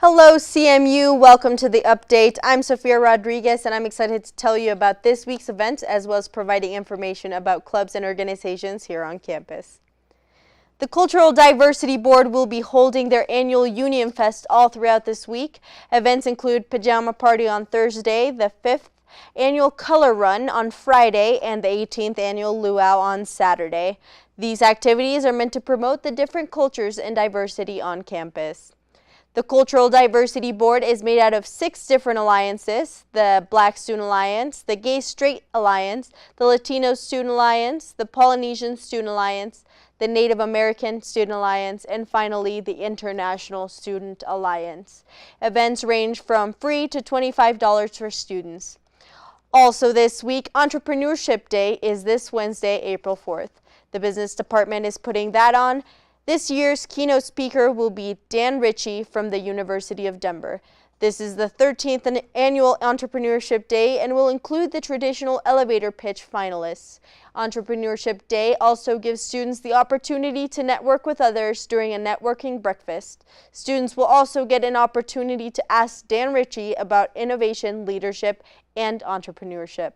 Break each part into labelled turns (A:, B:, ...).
A: Hello CMU, welcome to the update. I'm Sofia Rodriguez and I'm excited to tell you about this week's events as well as providing information about clubs and organizations here on campus. The Cultural Diversity Board will be holding their annual Union Fest all throughout this week. Events include Pajama Party on Thursday, the 5th Annual Color Run on Friday, and the 18th Annual Luau on Saturday. These activities are meant to promote the different cultures and diversity on campus. The Cultural Diversity Board is made out of 6 different alliances: the Black Student Alliance, the Gay Straight Alliance, the Latino Student Alliance, the Polynesian Student Alliance, the Native American Student Alliance, and finally the International Student Alliance. Events range from free to $25 for students. Also this week, Entrepreneurship Day is this Wednesday, April 4th. The business department is putting that on. This year's keynote speaker will be Dan Ritchie from the University of Denver. This is the 13th annual Entrepreneurship Day and will include the traditional elevator pitch finalists. Entrepreneurship Day also gives students the opportunity to network with others during a networking breakfast. Students will also get an opportunity to ask Dan Ritchie about innovation, leadership, and entrepreneurship.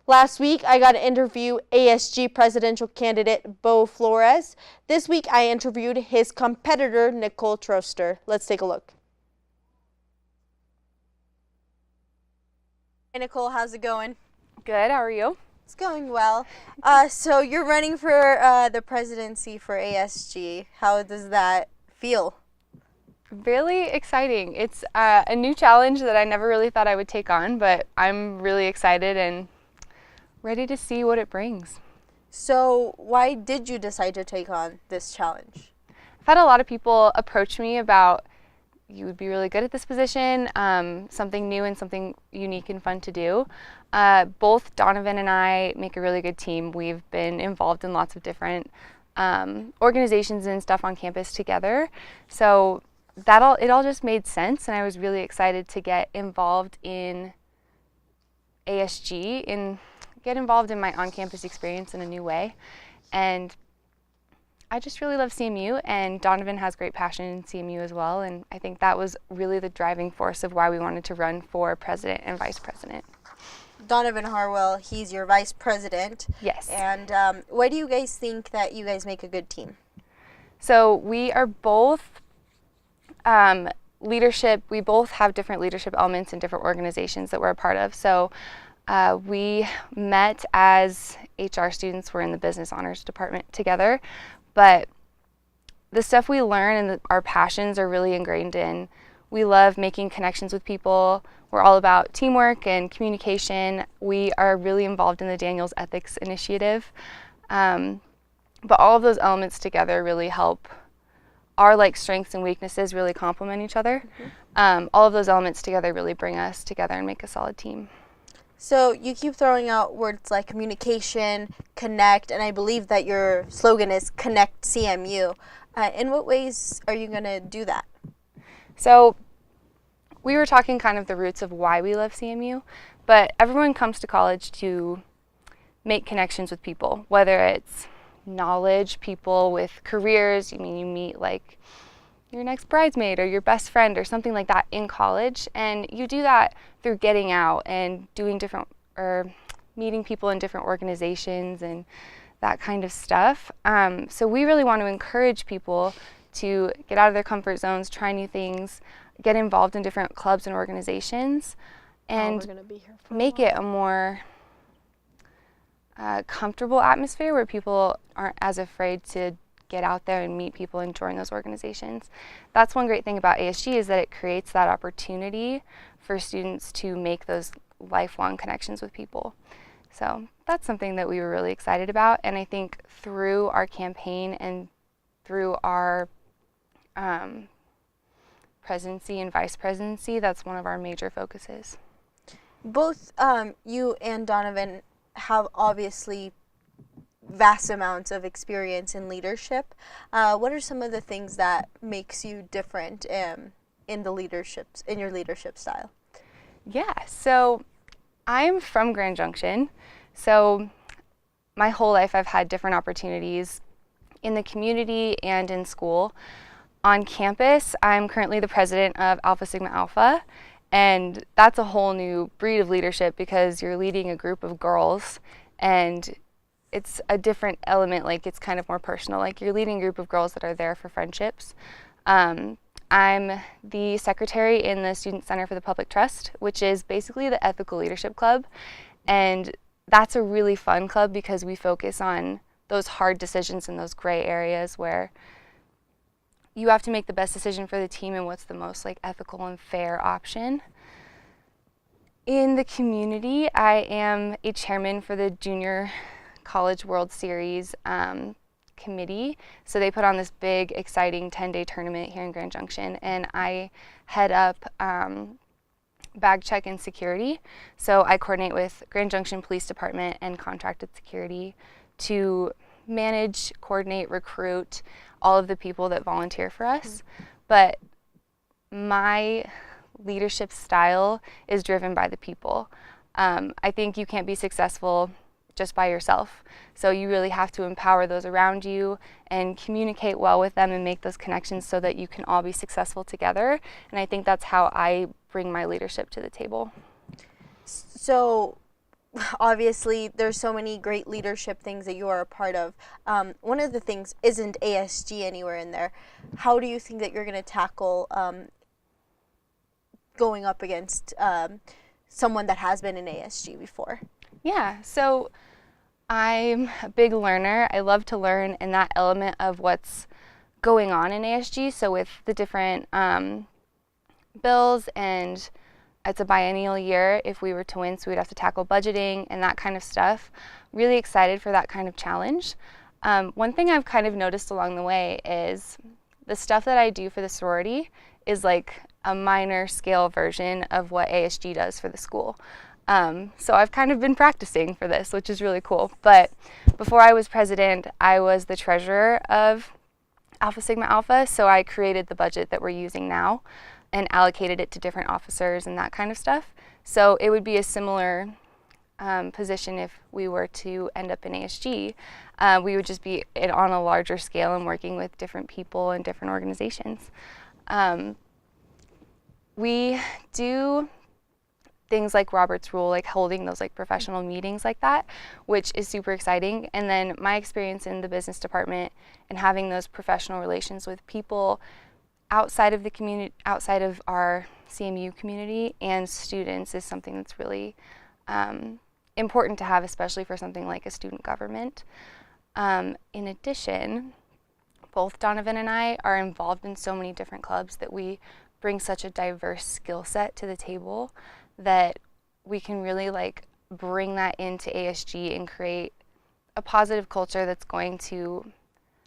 A: Last week, I got to interview ASG presidential candidate Beau Flores. This week, I interviewed his competitor, Nicole Troster. Let's take a look. Hey, Nicole, how's it going?
B: Good, how are you?
A: It's going well. So you're running for the presidency for ASG. How does that feel?
B: Really exciting. It's a new challenge that I never really thought I would take on, but I'm really excited and ready to see what it brings.
A: So why did you decide to take on this challenge?
B: I've had a lot of people approach me about, you would be really good at this position, something new and something unique and fun to do. Both Donovan and I make a really good team. We've been involved in lots of different organizations and stuff on campus together. So it all just made sense, and I was really excited to get involved in ASG and get involved in my on-campus experience in a new way. And I just really love CMU, and Donovan has great passion in CMU as well, and I think that was really the driving force of why we wanted to run for president and vice president.
A: Donovan Harwell, he's your vice president.
B: Yes.
A: And why do you guys think that you guys make a good team?
B: So we are both leadership. We both have different leadership elements in different organizations that we're a part of. So we met as HR students. We're in the business honors department together, but the stuff we learn and our passions are really ingrained in. We love making connections with people. We're all about teamwork and communication. We are really involved in the Daniels Ethics Initiative, but all of those elements together really help. Our strengths and weaknesses really complement each other. Mm-hmm. All of those elements together really bring us together and make a solid team.
A: So you keep throwing out words like communication, connect, and I believe that your slogan is Connect CMU. In what ways are you going to do that?
B: So we were talking kind of the roots of why we love CMU, but everyone comes to college to make connections with people, whether it's knowledge, people with careers. You meet like your next bridesmaid or your best friend or something like that in college, and you do that through getting out and doing different or meeting people in different organizations and that kind of stuff. So we really want to encourage people to get out of their comfort zones, try new things, get involved in different clubs and organizations, and make it a more comfortable atmosphere where people aren't as afraid to get out there and meet people and join those organizations. That's one great thing about ASG, is that it creates that opportunity for students to make those lifelong connections with people. So that's something that we were really excited about, and I think through our campaign and through our presidency and vice presidency, that's one of our major focuses.
A: Both you and Donovan have obviously vast amounts of experience in leadership. What are some of the things that makes you different in your leadership style?
B: Yeah, so I'm from Grand Junction, so my whole life I've had different opportunities in the community and in school. On campus, I'm currently the president of Alpha Sigma Alpha, and that's a whole new breed of leadership because you're leading a group of girls, and it's a different element. Like, it's kind of more personal. Like, you're leading a group of girls that are there for friendships. I'm the secretary in the Student Center for the Public Trust, which is basically the ethical leadership club. And that's a really fun club because we focus on those hard decisions in those gray areas where you have to make the best decision for the team and what's the most like ethical and fair option. In the community, I am a chairman for the Junior College World Series committee. So they put on this big, exciting 10-day tournament here in Grand Junction, and I head up bag check and security. So I coordinate with Grand Junction Police Department and contracted security to manage, coordinate, recruit all of the people that volunteer for us. But my leadership style is driven by the people. I think you can't be successful just by yourself. So you really have to empower those around you and communicate well with them and make those connections so that you can all be successful together. And I think that's how I bring my leadership to the table.
A: So obviously there's so many great leadership things that you are a part of. One of the things isn't ASG anywhere in there. How do you think that you're going to tackle going up against someone that has been in ASG before?
B: Yeah, so I'm a big learner. I love to learn in that element of what's going on in ASG. So with the different bills, and it's a biennial year if we were to win, so we'd have to tackle budgeting and that kind of stuff. Really excited for that kind of challenge. One thing I've kind of noticed along the way is the stuff that I do for the sorority is like a minor scale version of what ASG does for the school. So I've kind of been practicing for this, which is really cool. But before I was president, I was the treasurer of Alpha Sigma Alpha, so I created the budget that we're using now and allocated it to different officers and that kind of stuff. So it would be a similar position if we were to end up in ASG. We would just be on a larger scale and working with different people and different organizations. We do things like Robert's Rule, like holding those like professional meetings like that, which is super exciting. And then my experience in the business department and having those professional relations with people outside of the community, outside of our CMU community and students is something that's really important to have, especially for something like a student government. In addition, both Donovan and I are involved in so many different clubs that we bring such a diverse skill set to the table that we can really like bring that into ASG and create a positive culture that's going to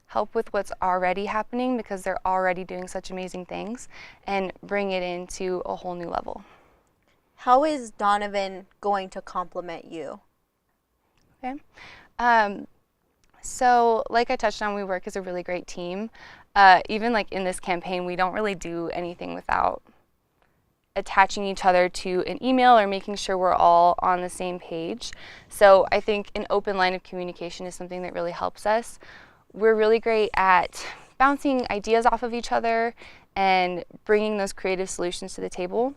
B: help with what's already happening because they're already doing such amazing things and bring it into a whole new level.
A: How is Donovan going to complement you?
B: Okay. So like I touched on, we work as a really great team. Even like in this campaign, we don't really do anything without attaching each other to an email or making sure we're all on the same page. So I think an open line of communication is something that really helps us. We're really great at bouncing ideas off of each other and bringing those creative solutions to the table.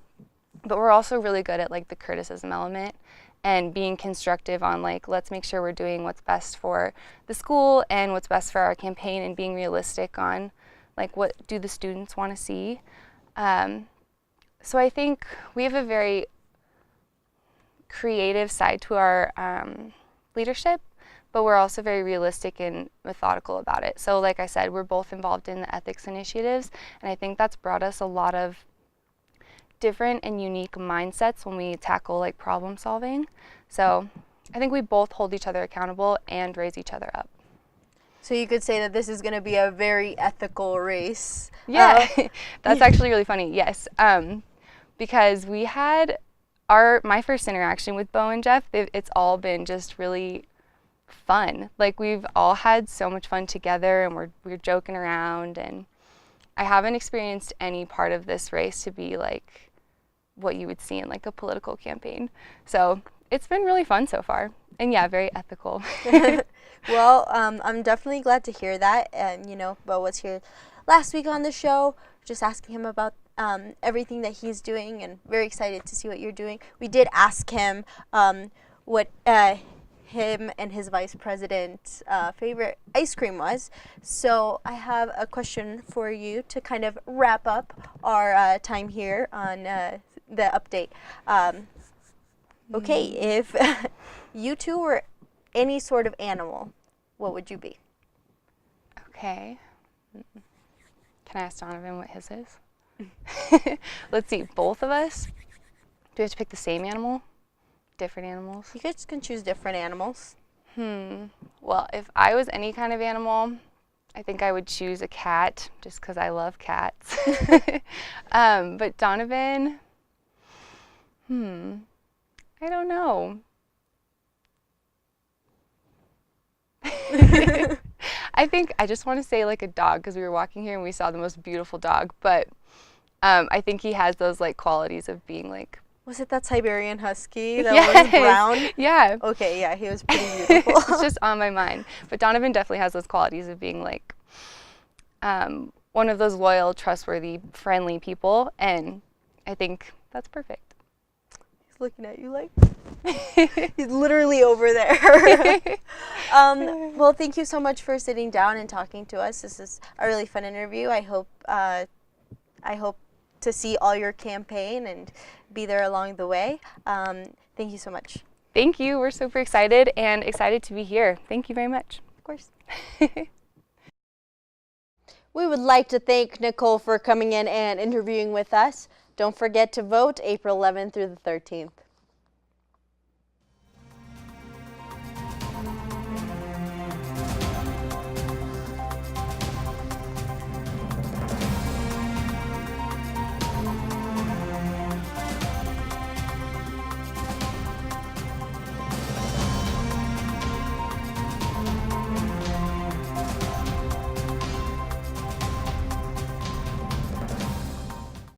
B: But we're also really good at like the criticism element and being constructive on like, let's make sure we're doing what's best for the school and what's best for our campaign and being realistic on like what do the students want to see. So I think we have a very creative side to our leadership, but we're also very realistic and methodical about it. So like I said, we're both involved in the ethics initiatives, and I think that's brought us a lot of different and unique mindsets when we tackle like problem solving. So I think we both hold each other accountable and raise each other up.
A: So you could say that this is going to be a very ethical race.
B: Yeah, that's actually really funny. Yes, because we had my first interaction with Bo and Jeff. It's all been just really fun. Like we've all had so much fun together, and we're joking around. And I haven't experienced any part of this race to be like what you would see in like a political campaign. So it's been really fun so far, and yeah, very ethical.
A: Well, I'm definitely glad to hear that, and Bo was here last week on the show, just asking him about everything that he's doing, and very excited to see what you're doing. We did ask him what him and his vice president's favorite ice cream was. So I have a question for you to kind of wrap up our time here on the update. Okay, if you two were any sort of animal, what would you be?
B: Okay. Can I ask Donovan what his is? Let's see, both of us? Do we have to pick the same animal? Different animals?
A: You guys can choose different animals.
B: Well, if I was any kind of animal, I think I would choose a cat, just because I love cats. But Donovan, I don't know. I think I just want to say like a dog, because we were walking here and we saw the most beautiful dog, but I think he has those like qualities of being like.
A: Was it that Siberian Husky that
B: Yes.
A: was brown?
B: Yeah.
A: Okay, yeah, he was pretty beautiful.
B: It's just on my mind. But Donovan definitely has those qualities of being like one of those loyal, trustworthy, friendly people, and I think that's perfect.
A: He's looking at you like he's literally over there. Well, thank you so much for sitting down and talking to us. This is a really fun interview. I hope to see all your campaign and be there along the way. Thank you so much.
B: Thank you. We're super excited and excited to be here. Thank you very much.
A: Of course. We would like to thank Nicole for coming in and interviewing with us. Don't forget to vote April 11th through the 13th.